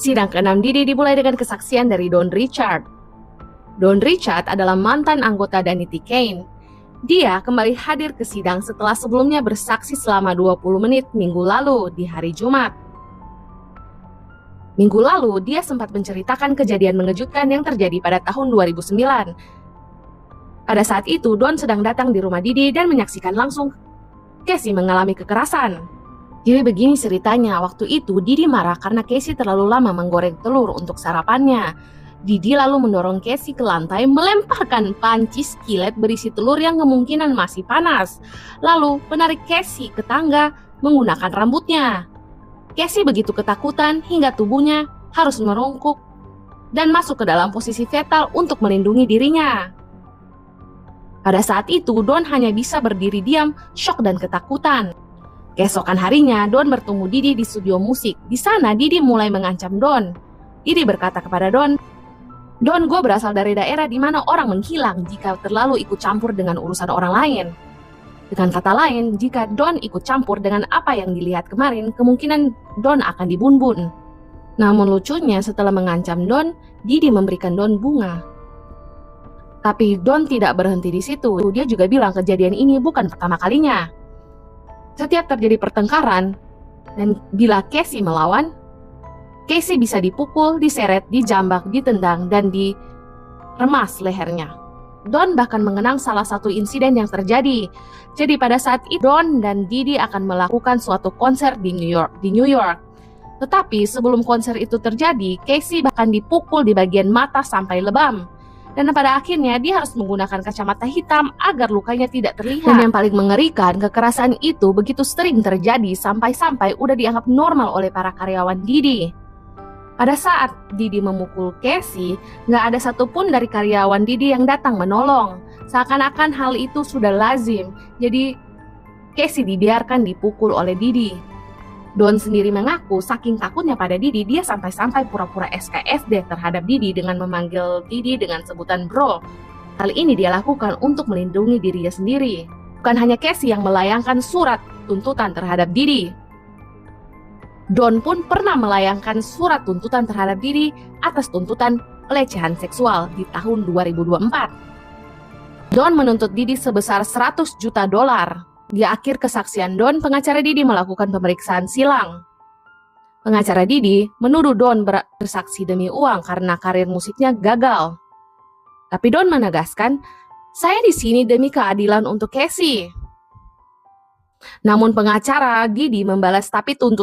Sidang ke-6 Didi dimulai dengan kesaksian dari Don Richard. Don Richard adalah mantan anggota Danity Kane. Dia kembali hadir ke sidang setelah sebelumnya bersaksi selama 20 menit minggu lalu di hari Jumat. Minggu lalu, dia sempat menceritakan kejadian mengejutkan yang terjadi pada tahun 2009. Pada saat itu, Don sedang datang di rumah Didi dan menyaksikan langsung Casey mengalami kekerasan. Jadi begini ceritanya, waktu itu Didi marah karena Casey terlalu lama menggoreng telur untuk sarapannya. Didi lalu mendorong Casey ke lantai, melemparkan panci skillet berisi telur yang kemungkinan masih panas. Lalu menarik Casey ke tangga menggunakan rambutnya. Casey begitu ketakutan hingga tubuhnya harus merungkuk dan masuk ke dalam posisi fetal untuk melindungi dirinya. Pada saat itu, Don hanya bisa berdiri diam, syok dan ketakutan. Keesokan harinya, Don bertemu Didi di studio musik. Di sana, Didi mulai mengancam Don. Didi berkata kepada Don, "Don, gue berasal dari daerah di mana orang menghilang jika terlalu ikut campur dengan urusan orang lain." Dengan kata lain, jika Don ikut campur dengan apa yang dilihat kemarin, kemungkinan Don akan dibunbun. Namun lucunya, setelah mengancam Don, Didi memberikan Don bunga. Tapi Don tidak berhenti di situ. Dia juga bilang kejadian ini bukan pertama kalinya. Setiap terjadi pertengkaran, dan bila Casey melawan, Casey bisa dipukul, diseret, dijambak, ditendang, dan diremas lehernya. Don bahkan mengenang salah satu insiden yang terjadi. Jadi pada saat itu Don dan Didi akan melakukan suatu konser di New York. Tetapi sebelum konser itu terjadi, Casey bahkan dipukul di bagian mata sampai lebam. Dan pada akhirnya dia harus menggunakan kacamata hitam agar lukanya tidak terlihat. Dan yang paling mengerikan, kekerasan itu begitu sering terjadi sampai-sampai udah dianggap normal oleh para karyawan Didi. Pada saat Didi memukul Casey, nggak ada satupun dari karyawan Didi yang datang menolong. Seakan-akan hal itu sudah lazim, jadi Casey dibiarkan dipukul oleh Didi. Don sendiri mengaku saking takutnya pada Didi, dia sampai-sampai pura-pura SKSD terhadap Didi dengan memanggil Didi dengan sebutan bro. Hal ini dia lakukan untuk melindungi dirinya sendiri. Bukan hanya Casey yang melayangkan surat tuntutan terhadap Didi. Don pun pernah melayangkan surat tuntutan terhadap Didi atas tuntutan pelecehan seksual di tahun 2024. Don menuntut Didi sebesar $100 juta. Di akhir kesaksian Don, pengacara Didi melakukan pemeriksaan silang. Pengacara Didi menuduh Don bersaksi demi uang karena karir musiknya gagal. Tapi Don menegaskan, "Saya di sini demi keadilan untuk Casey." Namun pengacara Didi membalas, "Tapi tuntutan